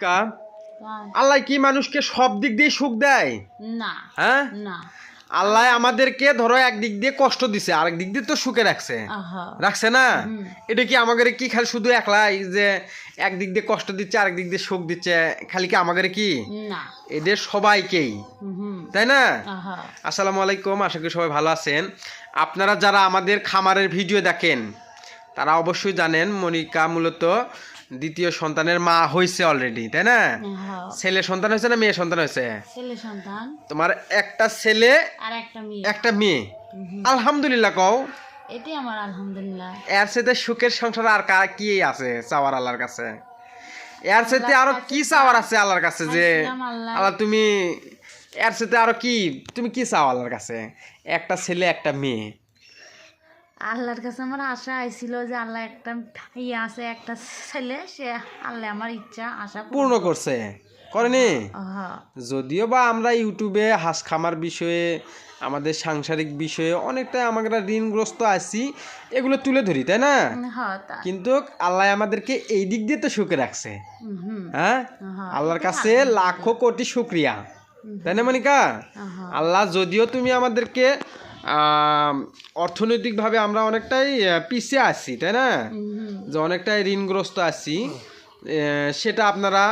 মনিকা, আল্লাহ কি মানুষকে সব দিক দিয়ে সুখ দেয়? না। হ্যাঁ, না। আল্লাহ আমাদেরকে ধরো একদিক দিয়ে কষ্ট দিছে, আরেক দিক দিয়ে তো সুখে রাখছে। রাখছে না? এটা কি আমাদের কি খালি শুধু একলাই যে একদিক দিয়ে কষ্ট দিচ্ছে আরেক দিক দিয়ে সুখ দিচ্ছে, খালি কি আমাদের কি? না, এদের সবাইকেই, তাই না? আসসালামু আলাইকুম, আশা করি সবাই ভালো আছেন। আপনারা যারা আমাদের খামারের ভিডিও দেখেন তারা অবশ্যই জানেন মনিকা মূলত দ্বিতীয় সন্তানের মা হয়েছে অলরেডি, তাই না? ছেলে সন্তান হয়েছে না মেয়ে সন্তান হয়েছে? ছেলে সন্তান। তোমার একটা ছেলে আর একটা মেয়ে। একটা মেয়ে। আলহামদুলিল্লাহ কও। এটাই আমার আলহামদুলিল্লাহ। এর সাথে সুখের সংসার আর কি আছে চাওয়ার আল্লাহর কাছে? এর সাথে আরো কি চাওয়ার আছে আল্লাহর কাছে যে আল্লাহ তুমি এর সাথে আরো কি তুমি কি চাও আল্লাহর কাছে? একটা ছেলে একটা মেয়ে। আল্লাহর কাছে আমার আশা আইছিল যে আল্লাহ একটা ইয়ে আছে, একটা ছেলে, সে আল্লাহ আমার ইচ্ছা আশা পূর্ণ করছে, করেনি? যদিও বা আমরা ইউটিউবে হাঁস খামার বিষয়ে, আমাদের সাংসারিক বিষয়ে অনেকটা আমরা ঋণগ্রস্ত আছি, এগুলো তুলে ধরি, তাই না? কিন্তু আল্লাহ আমাদেরকে এই দিক দিয়ে তো সুখে রাখছে। হ্যাঁ, আল্লাহর কাছে লাখো কোটি শুকরিয়া, তাই না মনিকা? আল্লাহ যদিও তুমি আমাদেরকে অর্থনৈতিকভাবে আমরা অনেকটাই পিছিয়ে আছি, তাই না? যে অনেকটাই ঋণগ্রস্ত আছি, সেটা আপনারা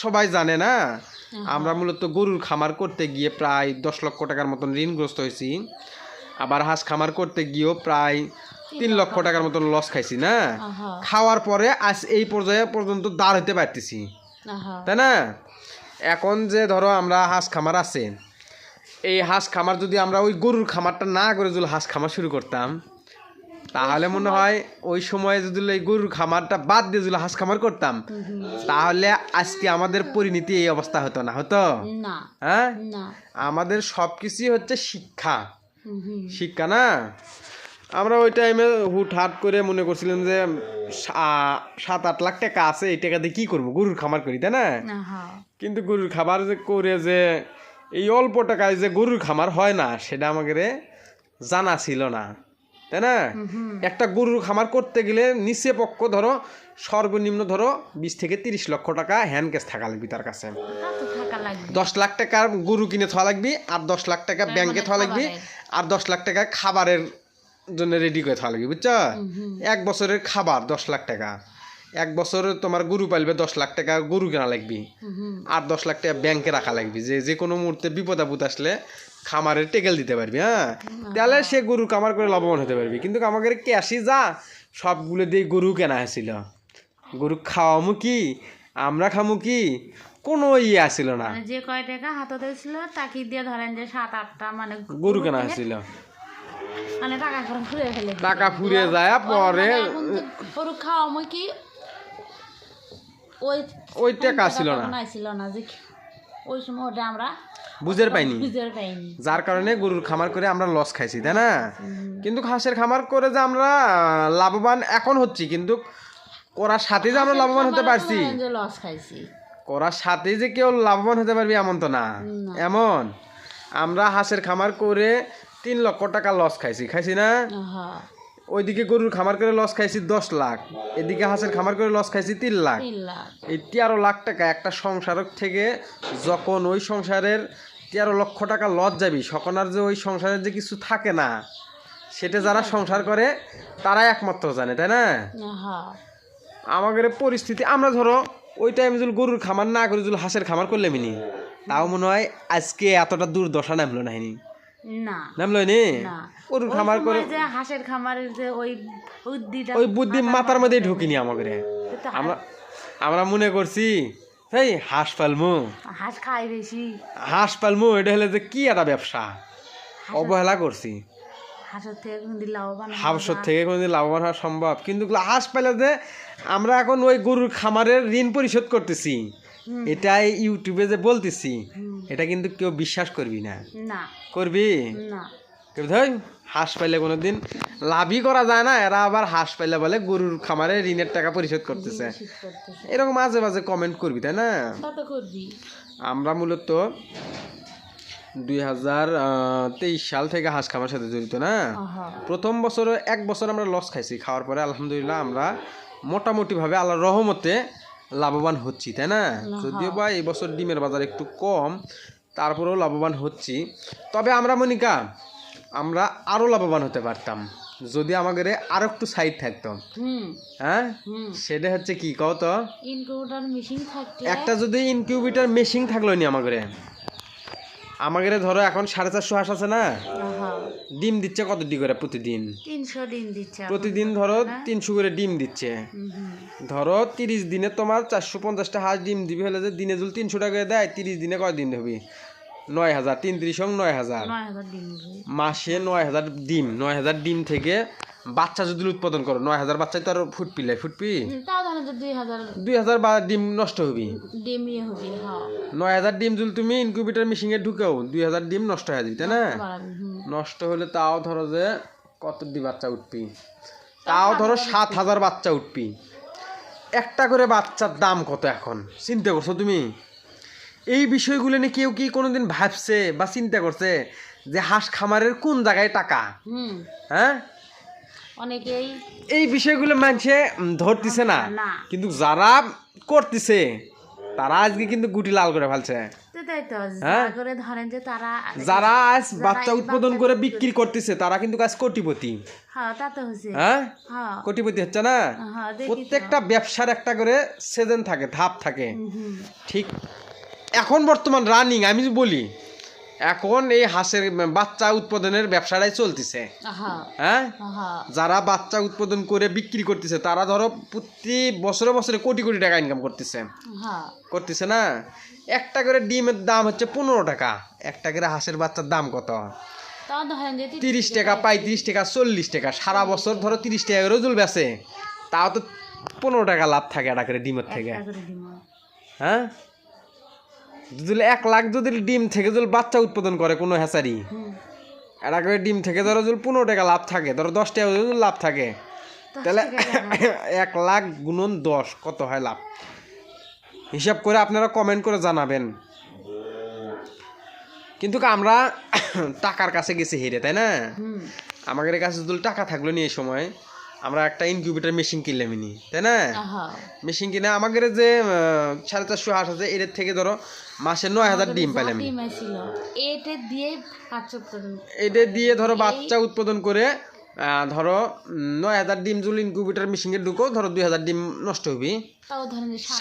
সবাই জানে না। আমরা মূলত গরুর খামার করতে গিয়ে প্রায় 10 লক্ষ টাকার মতন ঋণগ্রস্ত হয়েছি। আবার হাঁস খামার করতে গিয়েও প্রায় 3 লক্ষ টাকার মতন লস খাইছি না। খাওয়ার পরে আজ এই পর্যায়ে পর্যন্ত দাঁড় হতে পারতেছি, তাই না? এখন যে ধরো আমরা হাঁস খামার আছে, এই হাঁস খামার যদি আমরা ওই গরুর খামারটা না করে যদি হাঁস খামার শুরু করতাম, তাহলে মনে হয় ওই সময়ে যদি এই গরুর খামারটা বাদ দিয়ে যদি হাঁস খামার করতাম, তাহলে আজকে আমাদের পরিণতি এই অবস্থা হতো না, হতো? হ্যাঁ, আমাদের সবকিছুই হচ্ছে শিক্ষা, শিক্ষা না? আমরা ওই টাইমে হুটহাট করে মনে করছিলাম যে 7-8 লাখ টাকা আছে, এই টাকা দিয়ে কি করবো, গরুর খামার করি, তাই না? কিন্তু গরুর খামার যে করে যে এই অল্প টাকায় যে গরুর খামার হয় না, সেটা আমাদের জানা ছিল না, তাই না? একটা গরুর খামার করতে গেলে নিচে পক্ষ ধরো সর্বনিম্ন ধরো 20 থেকে 30 লক্ষ টাকা হ্যান্ড ক্যাশ থাকা লাগবে তার কাছে। 10 লাখ টাকার গরু কিনে থাকা লাগবে, আর 10 লাখ টাকা ব্যাংকে থাকা লাগবে, আর 10 লাখ টাকা খাবারের জন্য রেডি করে থাকা লাগবে, বুঝছো? 1 বছরের খাবার 10 লাখ টাকা, 1 বছর তোমার গরু পালবে 10 লাখ টাকা গরু কেনা লাগবে, আর 10 লাখ টাকা ব্যাংকে রাখা লাগবে, যে কোনো মুহূর্তে বিপদ আপদ আসলে খামারের টেকেল দিতে পারবি। হ্যাঁ, তাহলে সে গরু খামার করে লাভবান হতে পারবি। কিন্তু আমাদের ক্যাশই যা সবগুলো দিয়ে গরু কেনা হয়েছিল, গরু খাওয়ামু কি আমরা খামু কি কোনো ইয়ে আসছিল না। যে কয় টাকা হাতে ছিল তাকে দিয়ে ধরেন যে 7-8টা মানে গরু কেনা হয়েছিল, মানে টাকা ফুরিয়ে যায় পরে গরু খাওয়ামু কি ওই টাকা ছিল না যে ওই সময় ওটা আমরা বুঝতে পাইনি, যার কারণে গরুর খামার করে আমরা লস খাইছি, তাই না? কিন্তু হাঁসের খামার করে যে আমরা লাভবান এখন হচ্ছি, কিন্তু করার সাথে যে আমরা লাভবান হতে পারছি, করার সাথে যে কেউ লাভবান হতে পারবি এমন তো না। এমন আমরা হাঁসের খামার করে 3 লক্ষ টাকা লস খাইছি না? ওইদিকে গরুর খামার করে লস খাইছি 10 লাখ, এদিকে হাঁসের খামার করে লস খাইছি 3 লাখ। এই 13 লাখ টাকা একটা সংসার থেকে যখন ওই সংসারের 13 লক্ষ টাকা লস যাবি, তখন আর যে ওই সংসারের যে কিছু থাকে না, সেটা যারা সংসার করে তারাই একমাত্র জানে, তাই না? আমাদের পরিস্থিতি, আমরা ধরো ওই টাইমে যদি গরুর খামার না করে যদি হাঁসের খামার করলে মিনি, তাও মনে হয় আজকে এতটা দুর্দশা নামলো নাহিনি, নামলো নি। গরুর খামার করে হাঁসের খামারের যে ওই বুদ্ধি মাথার মধ্যে ঢুকিনি আমাদের। আমরা মনে করছি এই হাঁস পালমু, হাঁস খাই বেশি, হাঁস পালমু, এটা হলে যে কি একটা ব্যবসা, অবহেলা করছি। হাঁসের থেকে কোনোদিন লাভবান হওয়া সম্ভব, কিন্তু হাঁস পাইলে যে আমরা এখন ওই গরুর খামারের ঋণ পরিশোধ করতেছি, এটাই ইউটিউবে যে বলতেছি, এটা কিন্তু কেউ বিশ্বাস করবি না, করবি কেউ ধর হাঁস পাইলে কোনোদিন লাভই করা যায় না। এরা আবার হাঁস পাইলে বলে গরুর খামারে ঋণের টাকা পরিশোধ করতেছে, এরকম মাঝে মাঝে কমেন্ট করবি, তাই না? আমরা মূলত 2023 সাল থেকে হাঁস খামার সাথে জড়িত না। প্রথম বছর 1 বছর আমরা লস খাইছি, খাওয়ার পরে আলহামদুলিল্লাহ আমরা মোটামুটি ভাবে আল্লাহর রহমতে লাভবান হচ্ছি, তাই না? যদিও বা এই বছর ডিমের বাজার একটু কম, তারপরেও লাভবান হচ্ছি। তবে আমরা মনিকা, আমরা আরও লাভবান হতে পারতাম যদি আমাদের আরো একটু সাইড থাকতো। হ্যাঁ, সেটা হচ্ছে কি কও তো? ইনকিউবেটর মেশিন থাকতে, একটা যদি ইনকিউবেটর মেশিন থাকলো নি আমাদের ধরো এখন 450 হাঁস আছে না, ডিম দিচ্ছে কতটি করে প্রতিদিন? 300 ডিম দিচ্ছে প্রতিদিন ধরো 300 করে ডিম দিচ্ছে। ধরো 30 দিনে তোমার 450টা হাঁস ডিম দিবে, হলে যে দিনে যদি 300 টাকা করে দেয়, 30 দিনে কয় দিন হবে? 9000, 33 9000, ডিম মাসে 9000 ডিম। 9000 ডিম থেকে বাচ্চা যদি উৎপাদন করো, 9000 বাচ্চায় তো আর ফুটপি তাও ধরো যে 2000 2000 বা ডিম নষ্ট হবি। ডিম হবে। হ্যাঁ, 9000 ডিম যদি তুমি ইনকিউবেটর মেশিনে ঢুকাও, 2000 ডিম নষ্ট হয়ে যাবে, তাই না? নষ্ট হলে তাও ধরো যে কত দি বাচ্চা উঠবি? তাও ধরো 7000 বাচ্চা উঠবি। একটা করে বাচ্চার দাম কত এখন চিন্তা করছো তুমি? এই বিষয়গুলো নিয়ে কেউ কি কোনোদিন ভাবছে বা চিন্তা করছে যে হাঁস খামারের কোন জায়গায় টাকা? হ্যাঁ, অনেকেই এই বিষয়গুলো মানুষে ধরতেছে না, কিন্তু যারা করতেছে তারা আজকে কিন্তু গুটি লাল করে ফেলছে। যারা আজ বাচ্চা উৎপাদন করে বিক্রি করতেছে তারা কিন্তু আজ কোটিপতি। হ্যাঁ, কোটিপতি হচ্ছে না? প্রত্যেকটা ব্যবসার একটা করে সিজন থাকে, ধাপ থাকে। ঠিক এখন বর্তমান রানিং আমি বলি, এখন এই হাঁসের বাচ্চা উৎপাদনের ব্যবসাটাই চলতেছে। হ্যাঁ, যারা বাচ্চা উৎপাদন করে বিক্রি করতেছে তারা ধরো প্রতি বছরে বছরে কোটি কোটি টাকা ইনকাম করতেছে না? একটা করে ডিমের দাম হচ্ছে 15 টাকা, একটা করে হাঁসের বাচ্চার দাম কত? 30 টাকা, 35 টাকা, 40 টাকা। সারা বছর ধরো 30 টাকা করে জুল বেচে, তাও তো 15 টাকা লাভ থাকে একটা করে ডিমের থেকে। হ্যাঁ, যদি 1 লাখ যদি ডিম থেকে যদি বাচ্চা উৎপাদন করে কোনো হ্যাচারি, একটা করে ডিম থেকে ধরো যদি 15 টাকা লাভ থাকে, ধরো 10 টাকা যদি লাভ থাকে, তাহলে 1 লাখ গুণন 10 কত হয় লাভ? হিসাব করে আপনারা কমেন্ট করে জানাবেন। কিন্তু আমরা টাকার কাছে গেছি হেরে, তাই না? আমাদের কাছে যদি টাকা থাকলো নি এই সময়, আমরা একটা ইনকিউবেটর মেশিন কিনলাম নি, তাই না? মেশিন কিনে আমাদের যে 450 হাঁস আছে এর থেকে ধরো মাসে 9000 ডিম পেলাম। এটা দিয়ে ধরো বাচ্চা উৎপাদন করে ধরো 9000 ডিম যদি ইনকিউবেটর মেশিনে ঢুকো, ধরো 2000 ডিম নষ্ট হবি,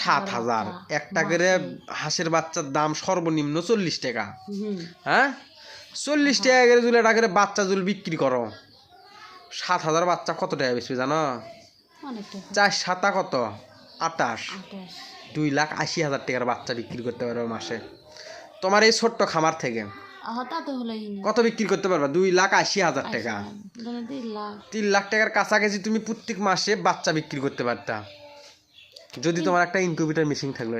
7000। একটা করে হাঁসের বাচ্চার দাম সর্বনিম্ন 40 টাকা। হ্যাঁ, 40 টাকা করে যদি একটা করে বাচ্চা যদি বিক্রি করো, 7000 বাচ্চা কত টাকা বেশি জানো? 4 7 কত? 28। 2,80,000 টাকার বাচ্চা বিক্রি করতে পারবে মাসে তোমার এই ছোট্ট খামার থেকে। কত বিক্রি করতে পারবা? 2,80,000 টাকা। 3 লাখ টাকার কাছাকাছি তুমি প্রত্যেক মাসে বাচ্চা বিক্রি করতে পারতা যদি তোমার একটা ইনকিউবেটর মেশিন থাকলো।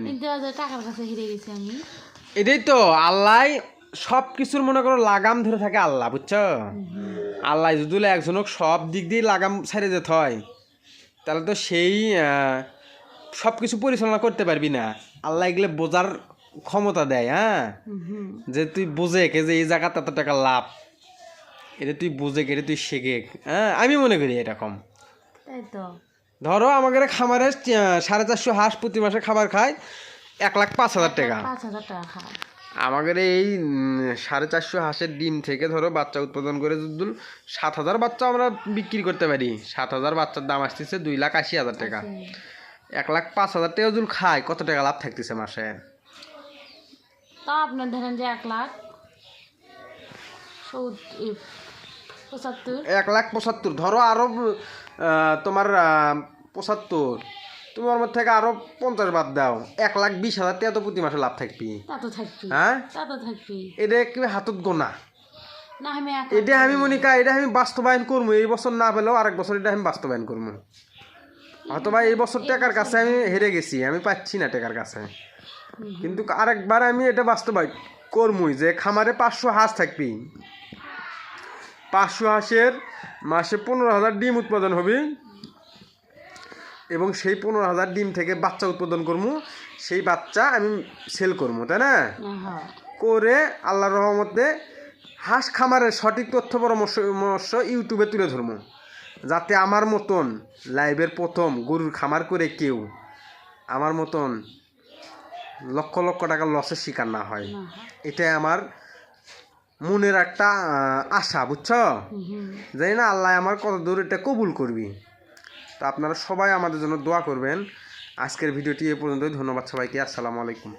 এটাই তো আল্লাহ সব কিছুর মনে করো লাগাম ধরে থাকে আল্লাহ, বুঝছো? আল্লাহ যদি একজনক সব দিক দিয়ে লাগাম ছেড়ে যেতে হয়, তাহলে তো সেই সব কিছু পরিচালনা করতে পারবি না। আল্লাহ এগুলো বোঝার ক্ষমতা দেয়। হ্যাঁ, যে তুই বোঝে কে যে এই জায়গাতে এত টাকা লাভ, এটা তুই বোঝে কে, তুই শেখে। হ্যাঁ, আমি মনে করি এরকম। ধরো আমাদের খামারে 450 হাঁস প্রতি মাসে খাবার খায় 1,05,000 টাকা। আমাদের এই 450 হাঁসের ডিম থেকে ধরো বাচ্চা উৎপাদন করে যদি 7000 বাচ্চা আমরা বিক্রি করতে পারি, 7000 বাচ্চার দাম আসতেছে 2,80,000 টাকা। 1,05,000 টাকা যদি খায়, কত টাকা লাভ থাকতেছে মাসে? তা আপনার ধরেন যে 1,75,000 ধরো আরো তোমার 75, তোমার মধ্যে থেকে আরো 50 বাদ দাও, 1,20,000 টাকা তো প্রতি মাসে লাভ থাকবি। হ্যাঁ, এটা কি হাতত গোনা? এটা আমি মনিকা, এটা আমি বাস্তবায়ন করবো এই বছর না পেলেও আরেক বছর এটা আমি বাস্তবায়ন করবো। অথবা এই বছর টাকার কাছে আমি হেরে গেছি, আমি পাচ্ছি না টাকার কাছে, কিন্তু আরেকবার আমি এটা বাস্তবায়ন করবই যে খামারে 500 হাঁস থাকবি, 500 হাঁসের মাসে 15,000 ডিম উৎপাদন হবে, এবং সেই 15,000 ডিম থেকে বাচ্চা উৎপাদন করবো, সেই বাচ্চা আমি সেল করবো, তাই না? করে আল্লাহর রহমতে হাঁস খামারের সঠিক তথ্য পরামর্শ ইউটিউবে তুলে ধরবো, যাতে আমার মতন লাইভের প্রথম গরুর খামার করে কেউ আমার মতন লক্ষ লক্ষ টাকার লসের শিকার না হয়, এটাই আমার মনের একটা আশা, বুঝছো? জানি না আল্লাহ আমার কত দূর এটা কবুল করবি। তো আপনারা সবাই আমাদের জন্য দোয়া করবেন। আজকের ভিডিওটি এ পর্যন্তই। ধন্যবাদ সবাইকে। আসসালামু আলাইকুম।